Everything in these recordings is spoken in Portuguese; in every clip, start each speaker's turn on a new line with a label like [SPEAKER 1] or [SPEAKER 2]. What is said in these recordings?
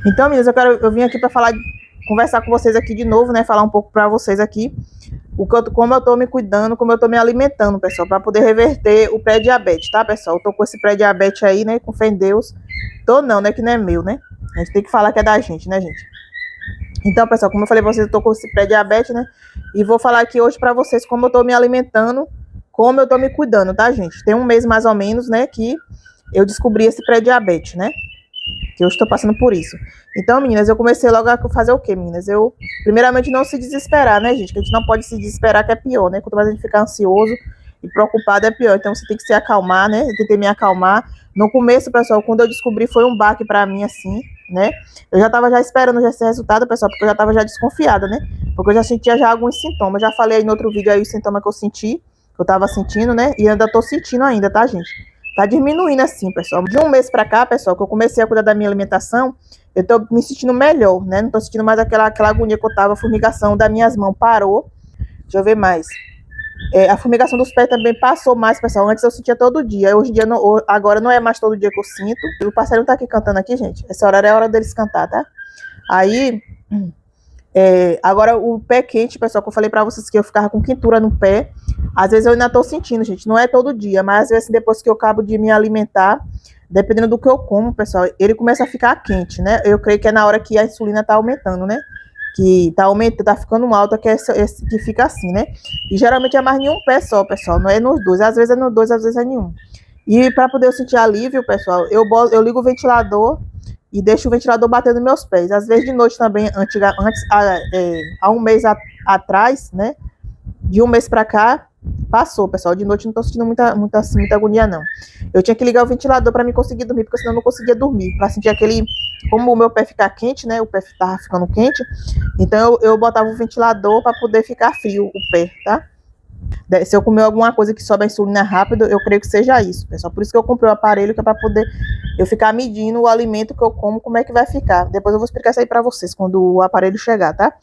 [SPEAKER 1] Então, meninas, eu vim aqui para conversar com vocês aqui de novo, né? Falar um pouco para vocês aqui como eu tô me cuidando, como eu tô me alimentando, pessoal, para poder reverter o pré-diabetes, tá, pessoal? Eu tô com esse pré-diabetes aí, né? Com fé em Deus. Tô não, né? Que não é meu, né? A gente tem que falar que é da gente, né, gente? Então, pessoal, como eu falei pra vocês, eu tô com esse pré-diabetes, né? E vou falar aqui hoje pra vocês como eu tô me alimentando, como eu tô me cuidando, tá, gente? Tem um mês mais ou menos, né, que eu descobri esse pré-diabetes, né? Que eu estou passando por isso. Então, meninas, eu comecei logo a fazer o quê, meninas? Primeiramente, não se desesperar, né, gente? Que a gente não pode se desesperar, que é pior, né? Quanto mais a gente ficar ansioso e preocupado, é pior. Então, você tem que se acalmar, né? Eu tentei me acalmar. No começo, pessoal, quando eu descobri, foi um baque pra mim, assim, né? Eu já tava esperando esse resultado, pessoal, porque eu já tava desconfiada, né? Porque eu já sentia alguns sintomas. Já falei aí no outro vídeo aí os sintomas que eu senti, que eu tava sentindo, né? E ainda tô sentindo ainda, tá, gente? Tá diminuindo assim, pessoal. De um mês pra cá, pessoal, que eu comecei a cuidar da minha alimentação, eu tô me sentindo melhor, né? Não tô sentindo mais aquela agonia que eu tava, a formigação das minhas mãos parou. Deixa eu ver mais. A formigação dos pés também passou mais, pessoal. Antes eu sentia todo dia. Hoje em dia, agora não é mais todo dia que eu sinto. O passarinho tá aqui cantando aqui, gente. Essa hora é a hora deles cantar, tá? Aí, agora o pé quente, pessoal, que eu falei pra vocês que eu ficava com quentura no pé. Às vezes eu ainda tô sentindo, gente. Não é todo dia, mas às vezes depois que eu acabo de me alimentar, dependendo do que eu como, pessoal, ele começa a ficar quente, né? Eu creio que é na hora que a insulina tá aumentando, né? Que tá aumentando, tá ficando alta, que que fica assim, né? E geralmente é mais em um pé só, pessoal. Não é nos dois. Às vezes é nos dois, às vezes é em um. E para poder eu sentir alívio, pessoal, eu ligo o ventilador e deixo o ventilador batendo nos meus pés. Às vezes de noite também, há um mês atrás, né? De um mês pra cá, passou, pessoal. De noite não tô sentindo muita agonia, não. Eu tinha que ligar o ventilador pra me conseguir dormir, porque senão eu não conseguia dormir. Pra sentir aquele... Como o meu pé fica quente, né? O pé tava ficando quente. Então eu botava o ventilador pra poder ficar frio o pé, tá? Se eu comer alguma coisa que sobe a insulina rápido, eu creio que seja isso, pessoal. Por isso que eu comprei o aparelho, que é pra poder eu ficar medindo o alimento que eu como, como é que vai ficar. Depois eu vou explicar isso aí pra vocês, quando o aparelho chegar, tá?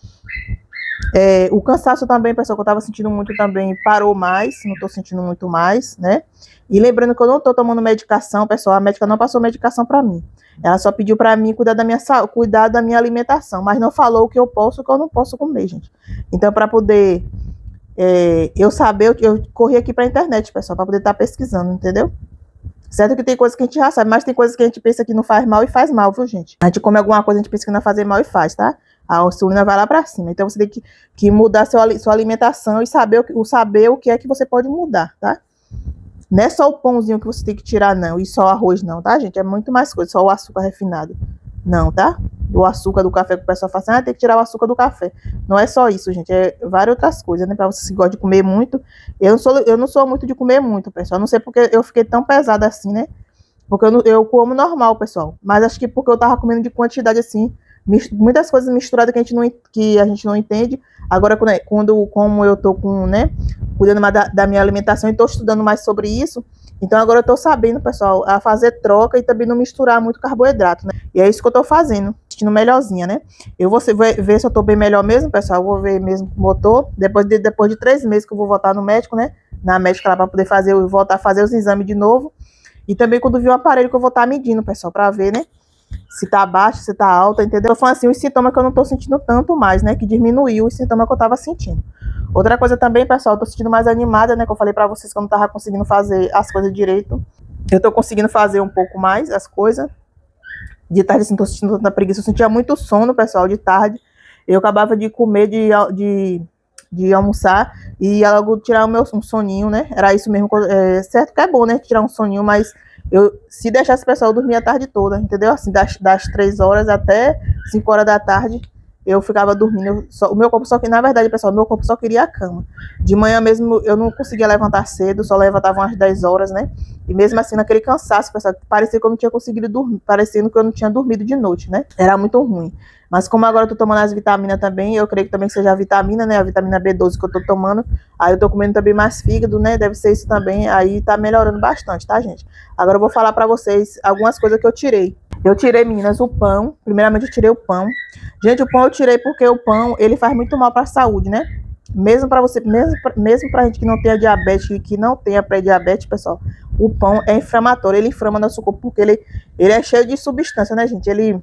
[SPEAKER 1] O cansaço também, pessoal, que eu tava sentindo muito também, parou mais, não tô sentindo muito mais, né? E lembrando que eu não tô tomando medicação, pessoal, a médica não passou medicação pra mim. Ela só pediu pra mim cuidar da minha saúde, cuidar da minha alimentação, mas não falou o que eu posso e o que eu não posso comer, gente. Então, pra poder eu saber, eu corri aqui pra internet, pessoal, pra poder estar pesquisando, entendeu? Certo que tem coisas que a gente já sabe, mas tem coisas que a gente pensa que não faz mal e faz mal, viu, gente? A gente come alguma coisa, a gente pensa que não vai fazer mal e faz, tá? A insulina vai lá pra cima. Então você tem que mudar sua alimentação e saber o que é que você pode mudar, tá? Não é só o pãozinho que você tem que tirar, não. E só o arroz, não, tá, gente? É muito mais coisa, só o açúcar refinado. Não, tá? O açúcar do café que o pessoal fala assim, tem que tirar o açúcar do café. Não é só isso, gente. É várias outras coisas, né? Pra vocês que gostam de comer muito. Eu não sou muito de comer muito, pessoal. Não sei porque eu fiquei tão pesada assim, né? Porque eu como normal, pessoal. Mas acho que porque eu tava comendo de quantidade assim, muitas coisas misturadas que a gente não entende. Agora, como eu tô com, né, cuidando mais da minha alimentação e tô estudando mais sobre isso, então agora eu tô sabendo, pessoal, a fazer troca e também não misturar muito carboidrato, né? E é isso que eu tô fazendo, sentindo melhorzinha, né? Eu vou ver se eu tô bem melhor mesmo, pessoal. Eu vou ver mesmo como eu tô. Depois de 3 meses que eu vou voltar no médico, né? Na médica lá pra poder voltar a fazer os exames de novo. E também quando vir o aparelho que eu vou estar medindo, pessoal, pra ver, né? Se tá baixo, se tá alta, entendeu? Eu falo assim, os sintomas que eu não tô sentindo tanto mais, né? Que diminuiu os sintomas que eu tava sentindo. Outra coisa também, pessoal, eu tô sentindo mais animada, né? Que eu falei pra vocês que eu não tava conseguindo fazer as coisas direito. Eu tô conseguindo fazer um pouco mais as coisas. De tarde, assim, tô sentindo tanta preguiça. Eu sentia muito sono, pessoal, de tarde. Eu acabava de comer, de almoçar e ia logo tirar um soninho, né? Era isso mesmo. Certo que é bom, né? Tirar um soninho, mas se deixasse o pessoal dormir a tarde toda, entendeu? Assim, das 3 horas até 5 horas da tarde, eu ficava dormindo. O meu corpo na verdade, pessoal, o meu corpo só queria a cama. De manhã mesmo eu não conseguia levantar cedo, só levantava umas 10 horas, né? E mesmo assim, naquele cansaço, pessoal, parecia que eu não tinha conseguido dormir, parecendo que eu não tinha dormido de noite, né? Era muito ruim. Mas como agora eu tô tomando as vitaminas também, eu creio que também seja a vitamina, né? A vitamina B12 que eu tô tomando. Aí eu tô comendo também mais fígado, né? Deve ser isso também. Aí tá melhorando bastante, tá, gente? Agora eu vou falar pra vocês algumas coisas que eu tirei. Eu tirei, meninas, o pão. Primeiramente eu tirei o pão. Gente, o pão eu tirei porque o pão, ele faz muito mal pra saúde, né? Mesmo pra você, mesmo pra gente que não tenha diabetes e que não tenha pré-diabetes, pessoal, o pão é inflamatório, ele inflama nosso corpo porque ele é cheio de substância, né, gente? Ele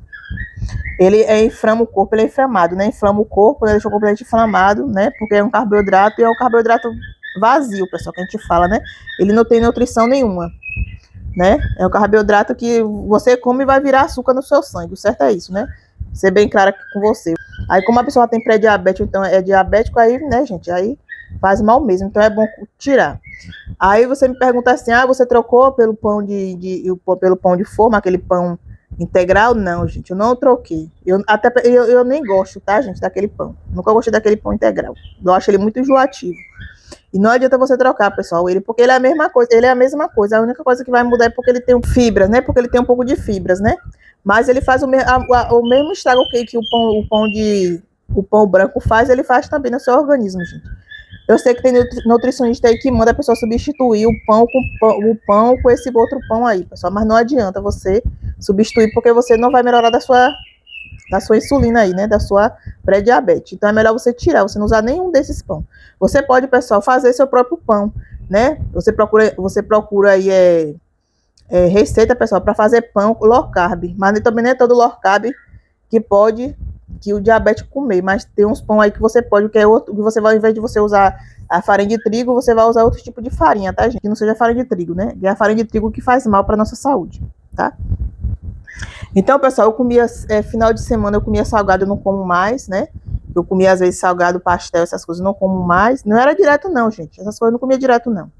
[SPEAKER 1] Ele inflama o corpo, ele é inflamado, né? Inflama o corpo, né? Deixa o corpo inflamado, né? Porque é um carboidrato e é um carboidrato vazio, pessoal, que a gente fala, né? Ele não tem nutrição nenhuma, né? É um carboidrato que você come e vai virar açúcar no seu sangue, o certo é isso, né? Ser bem claro aqui com você. Aí, como a pessoa tem pré-diabetes, então é diabético, aí, né, gente? Aí faz mal mesmo, então é bom tirar. Aí você me pergunta assim, você trocou pelo pelo pão de forma, aquele pão integral? Não, gente, eu não troquei. Eu nem gosto, tá, gente, daquele pão. Nunca gostei daquele pão integral. Eu acho ele muito enjoativo. E não adianta você trocar, pessoal, ele, porque ele é a mesma coisa, ele é a mesma coisa. A única coisa que vai mudar é porque ele tem fibras, né? Porque ele tem um pouco de fibras, né? Mas ele faz o mesmo estrago que o pão branco faz, ele faz também no seu organismo, gente. Eu sei que tem nutricionista aí que manda a pessoa substituir o pão com esse outro pão aí, pessoal. Mas não adianta você substituir, porque você não vai melhorar da sua insulina aí, né? Da sua pré-diabetes. Então é melhor você tirar, você não usar nenhum desses pão. Você pode, pessoal, fazer seu próprio pão, né? Você procura aí receita, pessoal, para fazer pão low carb. Mas também não é todo low carb que o diabético comer, mas tem uns pão aí que você pode, que é outro, que você vai, ao invés de você usar a farinha de trigo, você vai usar outro tipo de farinha, tá, gente? Que não seja farinha de trigo, né? É a farinha de trigo que faz mal para nossa saúde, tá? Então, pessoal, eu comia, final de semana eu comia salgado, eu não como mais, né? Eu comia às vezes salgado, pastel, essas coisas, eu não como mais. Não era direto não, gente, essas coisas eu não comia direto não.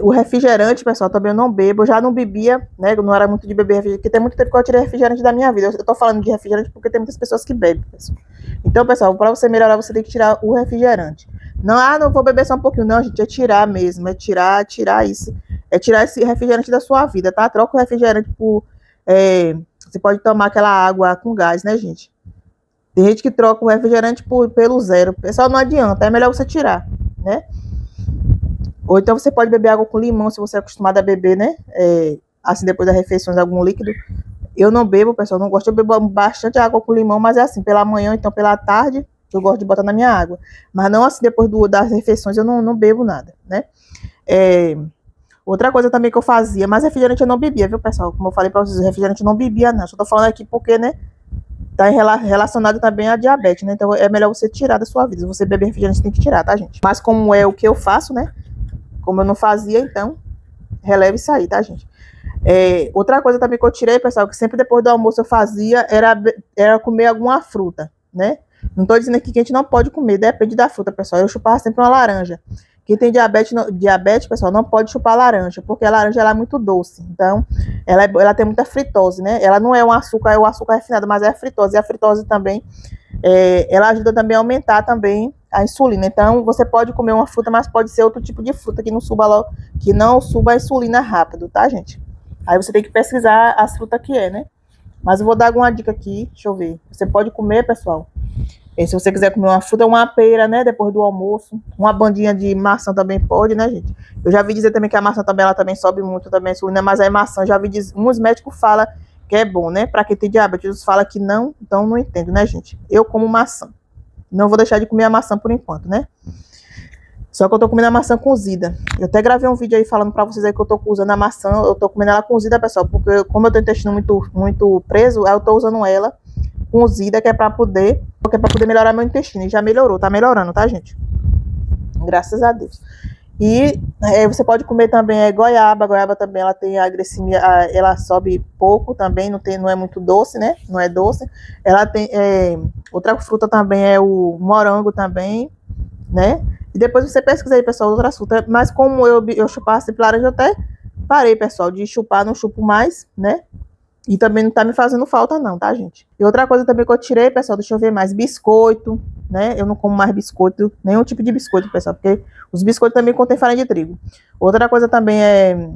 [SPEAKER 1] O refrigerante, pessoal, também eu não bebo. Eu já não bebia, né? Eu não era muito de beber refrigerante, porque tem muito tempo que eu tirei refrigerante da minha vida. Eu tô falando de refrigerante porque tem muitas pessoas que bebem, pessoal. Então, pessoal, para você melhorar, você tem que tirar o refrigerante. Não, não vou beber só um pouquinho, não, gente. É tirar mesmo, é tirar isso. É tirar esse refrigerante da sua vida, tá? Troca o refrigerante por. Você pode tomar aquela água com gás, né, gente? Tem gente que troca o refrigerante pelo zero. Pessoal, não adianta, é melhor você tirar, né? Ou então você pode beber água com limão, se você é acostumado a beber, né? Assim, depois das refeições, algum líquido. Eu não bebo, pessoal, não gosto. Eu bebo bastante água com limão, mas é assim, pela manhã, então pela tarde, eu gosto de botar na minha água. Mas não assim, depois das refeições, eu não bebo nada, né? Outra coisa também que eu fazia, mas refrigerante eu não bebia, viu, pessoal? Como eu falei pra vocês, refrigerante eu não bebia, não. Só tô falando aqui porque, né? Tá relacionado também à diabetes, né? Então é melhor você tirar da sua vida. Se você beber refrigerante, você tem que tirar, tá, gente? Mas como é o que eu faço, né? Como eu não fazia, então, releve isso aí, tá, gente? Outra coisa também que eu tirei, pessoal, que sempre depois do almoço eu fazia, era comer alguma fruta, né? Não tô dizendo aqui que a gente não pode comer, depende da fruta, pessoal. Eu chupava sempre uma laranja. Quem tem diabetes, pessoal, não pode chupar laranja, porque a laranja ela é muito doce. Então, ela tem muita fritose, né? Ela não é um açúcar, é o açúcar refinado, mas é a fritose. E a fritose também, ela ajuda também a aumentar também a insulina. Então, você pode comer uma fruta, mas pode ser outro tipo de fruta que não suba a insulina rápido, tá, gente? Aí você tem que pesquisar as frutas que né? Mas eu vou dar alguma dica aqui, deixa eu ver. Você pode comer, pessoal. Se você quiser comer uma fruta, uma pera, né? Depois do almoço. Uma bandinha de maçã também pode, né, gente? Eu já vi dizer também que a maçã também, ela também sobe muito também a insulina, mas a maçã, já vi dizer, uns médicos falam que é bom, né? Pra quem tem diabetes, eles falam que não, então não entendo, né, gente? Eu como maçã. Não vou deixar de comer a maçã por enquanto, né? Só que eu tô comendo a maçã cozida. Eu até gravei um vídeo aí falando pra vocês aí que eu tô usando a maçã. Eu tô comendo ela cozida, pessoal, porque como eu tô intestino muito preso, aí eu tô usando ela cozida, que é pra poder melhorar meu intestino. E já melhorou, tá melhorando, tá, gente? Graças a Deus. E você pode comer também goiaba. A goiaba também, ela tem a glicemia, ela sobe pouco também, não é muito doce, né? Não é doce. Ela tem, outra fruta também é o morango também, né? E depois você pesquisa aí, pessoal, outras frutas. Mas como eu chupava sempre laranja, eu até parei, pessoal, de chupar, não chupo mais, né? E também não tá me fazendo falta não, tá, gente? E outra coisa também que eu tirei, pessoal, deixa eu ver mais, biscoito, né? Eu não como mais biscoito, nenhum tipo de biscoito, pessoal, porque os biscoitos também contêm farinha de trigo. Outra coisa também é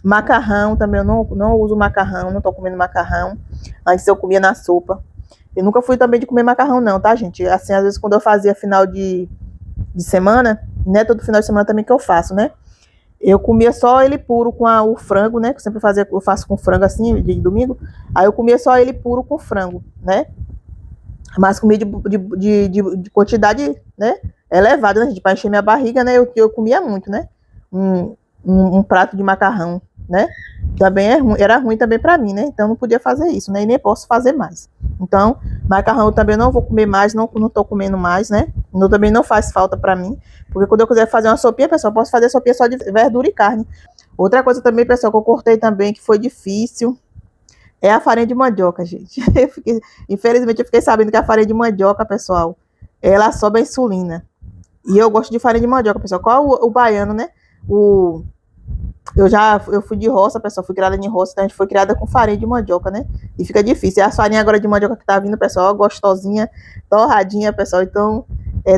[SPEAKER 1] macarrão, também eu não uso macarrão, não tô comendo macarrão. Antes eu comia na sopa. Eu nunca fui também de comer macarrão não, tá, gente? Assim, às vezes quando eu fazia final de semana, né? Todo final de semana também que eu faço, né? Eu comia só ele puro com o frango, né? Que eu sempre eu faço com frango assim, de domingo. Aí eu comia só ele puro com frango, né? Mas comia de quantidade, né? Elevada, né, gente? Pra encher minha barriga, né? Eu comia muito, né? Um prato de macarrão, né? Também era ruim também pra mim, né? Então eu não podia fazer isso, né? E nem posso fazer mais. Então, macarrão eu também não vou comer mais, não tô comendo mais, né? Também não faz falta pra mim. Porque quando eu quiser fazer uma sopinha, pessoal, eu posso fazer sopinha só de verdura e carne. Outra coisa também, pessoal, que eu cortei também, que foi difícil, é a farinha de mandioca, gente. Infelizmente, eu fiquei sabendo que a farinha de mandioca, pessoal, ela sobe a insulina. E eu gosto de farinha de mandioca, pessoal. Qual o baiano, né? Eu fui de roça, pessoal, fui criada em roça, então a gente foi criada com farinha de mandioca, né? E fica difícil. E a farinha agora de mandioca que tá vindo, pessoal, gostosinha, torradinha, pessoal. Então,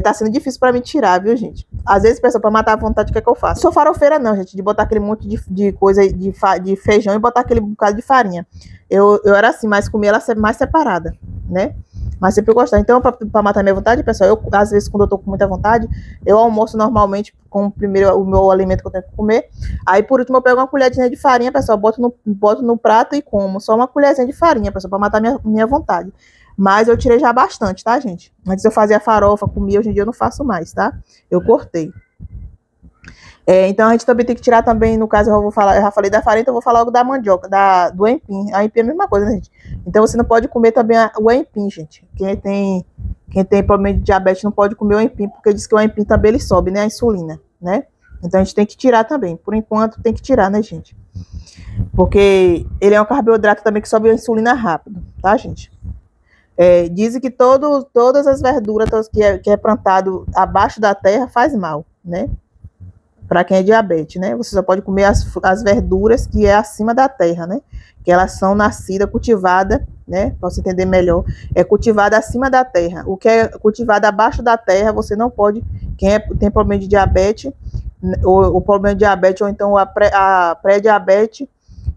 [SPEAKER 1] tá sendo difícil pra mim tirar, viu, gente? Às vezes, pessoal, pra matar a vontade, o que é que eu faço? Não sou farofeira, não, gente, de botar aquele monte de coisa de feijão e botar aquele bocado de farinha. Eu era assim, mas comia ela mais separada, né? Mas sempre eu gostava. Então, pra matar minha vontade, pessoal, às vezes, quando eu tô com muita vontade, eu almoço normalmente com primeiro o meu alimento que eu tenho que comer. Aí, por último, eu pego uma colherzinha de farinha, pessoal, boto no prato e como. Só uma colherzinha de farinha, pessoal, pra matar minha vontade. Mas eu tirei já bastante, tá, gente? Antes eu fazia farofa, comia, hoje em dia eu não faço mais, tá? Eu cortei. Então a gente também tem que tirar também, no caso, eu já falei da farinha, então eu vou falar logo da mandioca, do aipim. A aipim é a mesma coisa, né, gente? Então você não pode comer também o aipim, gente. Quem tem problema de diabetes não pode comer o aipim, porque diz que o aipim também ele sobe, né, a insulina, né? Então a gente tem que tirar também. Por enquanto tem que tirar, né, gente? Porque ele é um carboidrato também que sobe a insulina rápido, tá, gente? Dizem que todas as verduras que é plantado abaixo da terra faz mal, né? Para quem é diabetes, né? Você só pode comer as verduras que é acima da terra, né? Que elas são nascidas, cultivadas, né? Para você entender melhor, é cultivada acima da terra. O que é cultivado abaixo da terra, você não pode. Tem problema de diabetes, o problema de diabetes, ou então a pré-diabetes,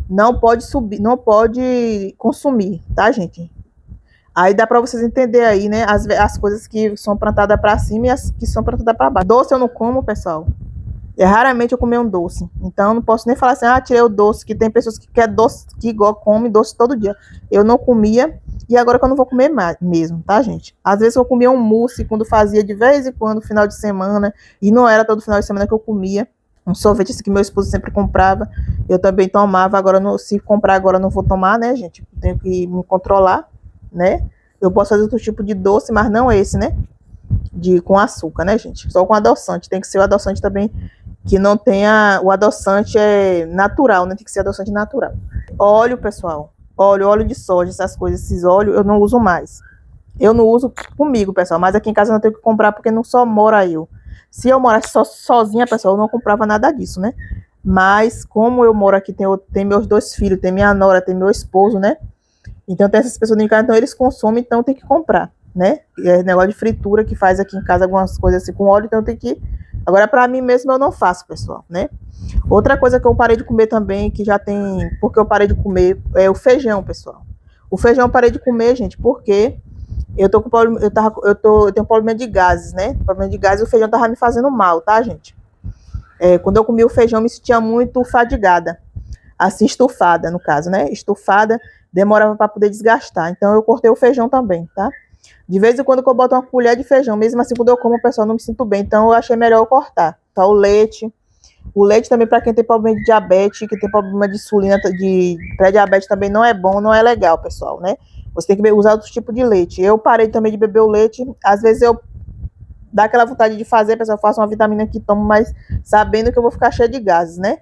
[SPEAKER 1] não pode subir, não pode consumir, tá, gente? Aí dá para vocês entenderem aí, né? As coisas que são plantadas para cima e as que são plantadas para baixo. Doce eu não como, pessoal. Raramente eu comi um doce. Então, eu não posso nem falar assim, tirei o doce, que tem pessoas que quer doce, que come doce todo dia. Eu não comia, e agora que eu não vou comer mais mesmo, tá, gente? Às vezes eu comia um mousse, quando fazia de vez em quando, final de semana, e não era todo final de semana que eu comia. Um sorvete assim, que meu esposo sempre comprava, eu também tomava. Agora, se comprar agora, eu não vou tomar, né, gente? Eu tenho que me controlar, né? Eu posso fazer outro tipo de doce, mas não esse, né? Com açúcar, né, gente? Só com adoçante. Tem que ser o adoçante também que não tenha. O adoçante é natural, né? Tem que ser adoçante natural. Óleo, pessoal. Óleo de soja, essas coisas, esses óleos eu não uso mais. Eu não uso comigo, pessoal, mas aqui em casa eu não tenho que comprar porque não só mora eu. Se eu morasse sozinha, pessoal, eu não comprava nada disso, né? Mas como eu moro aqui, tem meus 2 filhos, tem minha nora, tem meu esposo, né? Então tem essas pessoas em casa, então eles consomem, então tem que comprar, né? É negócio de fritura que faz aqui em casa algumas coisas assim com óleo, então tem que. Agora, para mim mesmo, eu não faço, pessoal, né? Outra coisa que eu parei de comer também, que já tem. Porque eu parei de comer, é o feijão, pessoal. O feijão eu parei de comer, gente, porque eu tô com problema, eu tenho problema de gases, né? Problema de gases, e o feijão tava me fazendo mal, tá, gente? Quando eu comia o feijão, eu me sentia muito fadigada. Assim, estufada, no caso, né? Estufada, demorava para poder desgastar. Então, eu cortei o feijão também, tá? De vez em quando eu boto uma colher de feijão, mesmo assim, quando eu como, o pessoal não me sinto bem. Então, eu achei melhor eu cortar. Tá, o leite. O leite também, para quem tem problema de diabetes, que tem problema de insulina, de pré-diabetes, também não é bom, não é legal, pessoal, né? Você tem que usar outros tipos de leite. Eu parei também de beber o leite. Às vezes eu dá aquela vontade de fazer, pessoal, eu faço uma vitamina que tomo, mas sabendo que eu vou ficar cheia de gases, né?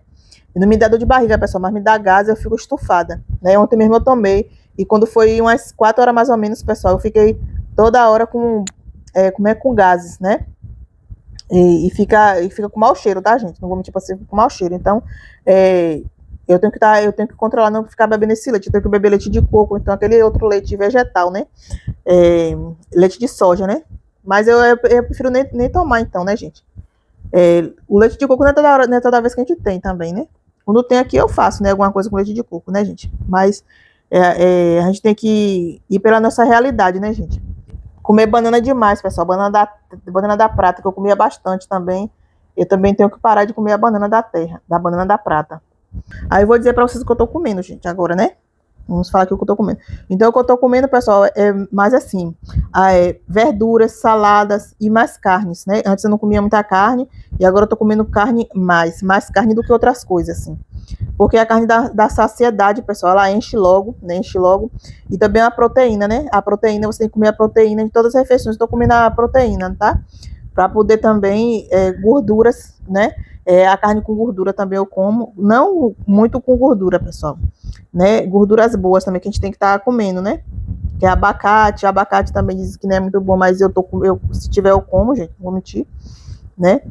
[SPEAKER 1] E não me dá dor de barriga, pessoal, mas me dá gases, eu fico estufada, né? Ontem mesmo eu tomei, e quando foi umas 4 horas mais ou menos, pessoal, eu fiquei toda hora com gases, né? E fica com mau cheiro, tá, gente? Não vou mentir pra você, com mau cheiro. Então, eu tenho que controlar, não ficar bebendo esse leite. Eu tenho que beber leite de coco, então aquele outro leite vegetal, né? Leite de soja, né? Mas eu prefiro nem tomar, então, né, gente? O leite de coco não é toda vez que a gente tem também, né? Quando tem aqui, eu faço, né? Alguma coisa com leite de coco, né, gente? Mas a gente tem que ir pela nossa realidade, né, gente? Comer banana demais, pessoal. Banana da prata, que eu comia bastante também. Eu também tenho que parar de comer a banana da terra, da banana da prata. Aí eu vou dizer pra vocês o que eu tô comendo, gente, agora, né? Vamos falar aqui o que eu tô comendo. Então, o que eu tô comendo, pessoal, é mais assim, verduras, saladas e mais carnes, né? Antes eu não comia muita carne e agora eu tô comendo carne mais carne do que outras coisas, assim. Porque a carne da saciedade, pessoal, ela enche logo, né? Enche logo. E também a proteína, né? A proteína, você tem que comer a proteína de todas as refeições. Estou comendo a proteína, tá? Para poder também, gorduras, né? A carne com gordura também eu como. Não muito com gordura, pessoal. Né? Gorduras boas também que a gente tem que estar comendo, né? Que é abacate. Abacate também diz que não é muito bom, mas se tiver eu como, gente, não vou mentir, né?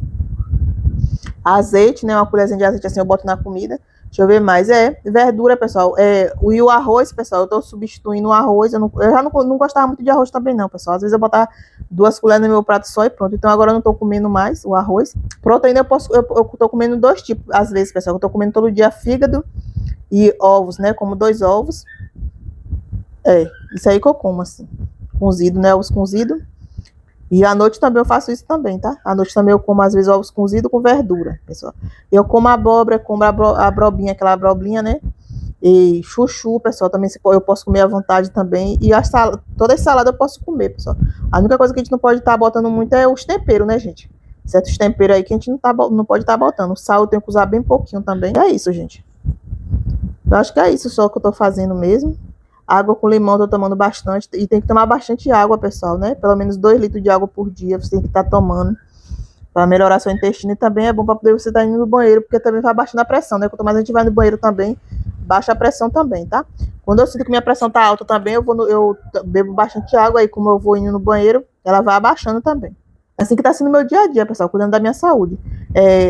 [SPEAKER 1] Azeite, né? Uma colherzinha de azeite assim eu boto na comida. Deixa eu ver mais. Verdura, pessoal. E o arroz, pessoal, eu tô substituindo o arroz. Eu já não gostava muito de arroz também, não, pessoal. Às vezes eu botava 2 colheres no meu prato só e pronto. Então agora eu não tô comendo mais o arroz. Proteína eu tô comendo 2 tipos, às vezes, pessoal. Eu tô comendo todo dia fígado e ovos, né? Como 2 ovos. Isso aí que eu como, assim. Cozido, né? Ovos cozidos. E à noite também eu faço isso também, tá? À noite também eu como, às vezes, ovos cozidos com verdura, pessoal. Eu como abóbora, como a abrobinha, aquela abrobinha, né? E chuchu, pessoal, também eu posso comer à vontade também. E toda a salada eu posso comer, pessoal. A única coisa que a gente não pode estar botando muito é os temperos, né, gente? Certos temperos aí que a gente não pode estar botando. O sal eu tenho que usar bem pouquinho também. É isso, gente. Eu acho que é isso só que eu tô fazendo mesmo. Água com limão eu tô tomando bastante. E tem que tomar bastante água, pessoal, né? Pelo menos 2 litros de água por dia você tem que estar tomando para melhorar seu intestino. E também é bom para poder você estar indo no banheiro, porque também vai baixando a pressão, né? Quanto mais a gente vai no banheiro também, baixa a pressão também, tá? Quando eu sinto que minha pressão tá alta também, eu bebo bastante água. Aí como eu vou indo no banheiro, ela vai abaixando também. Assim que tá sendo meu dia a dia, pessoal, cuidando da minha saúde.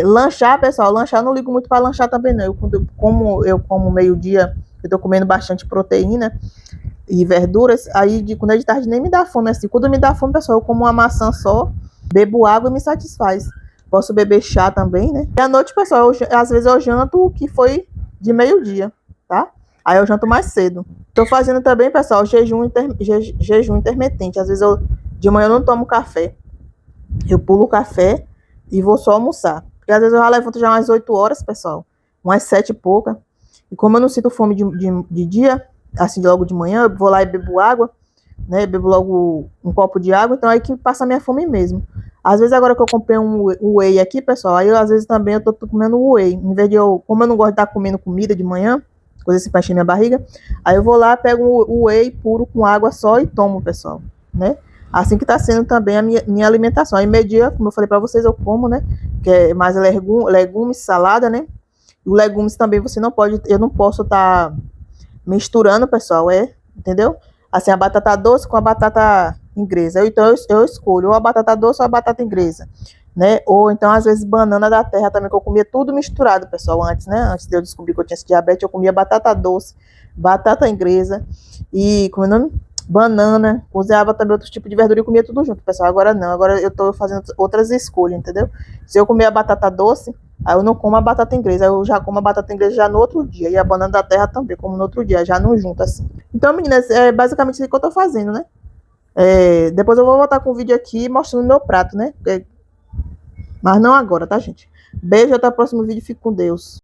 [SPEAKER 1] Lanchar, pessoal, lanchar, não ligo muito para lanchar também, não. Eu como meio-dia, eu tô comendo bastante proteína e verduras, aí quando é de tarde nem me dá fome, assim. Quando me dá fome, pessoal, eu como uma maçã só, bebo água e me satisfaz. Posso beber chá também, né? E à noite, pessoal, às vezes eu janto o que foi de meio-dia, tá? Aí eu janto mais cedo. Tô fazendo também, pessoal, jejum intermitente. Às vezes de manhã eu não tomo café. Eu pulo o café e vou só almoçar. Porque às vezes eu já levanto já umas 8 horas, pessoal. Umas 7 e pouca. E como eu não sinto fome de dia, assim, logo de manhã, eu vou lá e bebo água, né? Bebo logo um copo de água, então aí que passa a minha fome mesmo. Às vezes agora que eu comprei um whey aqui, pessoal, aí às vezes também eu tô comendo whey. Em vez de como eu não gosto de estar comendo comida de manhã, coisa assim pra encher minha barriga, aí eu vou lá, pego o whey puro com água só e tomo, pessoal, né? Assim que tá sendo também a minha alimentação. Aí meio-dia, como eu falei pra vocês, eu como, né? Que é mais legumes, salada, né? E legumes também eu não posso estar misturando, pessoal, entendeu? Assim, a batata doce com a batata inglesa. Então, eu escolho ou a batata doce ou a batata inglesa, né? Ou então, às vezes, banana da terra também, que eu comia tudo misturado, pessoal, antes, né? Antes de eu descobrir que eu tinha esse diabetes, eu comia batata doce, batata inglesa e, como é o nome? Banana, cozinhava também outros tipos de verdura e comia tudo junto, pessoal. Agora não, agora eu tô fazendo outras escolhas, entendeu? Se eu comer a batata doce, aí eu não como a batata inglesa, aí eu já como a batata inglesa já no outro dia. E a banana da terra também, como no outro dia, já não junto assim. Então, meninas, é basicamente isso que eu tô fazendo, né? Depois eu vou voltar com o vídeo aqui mostrando o meu prato, né? Mas não agora, tá, gente? Beijo, até o próximo vídeo. Fique com Deus.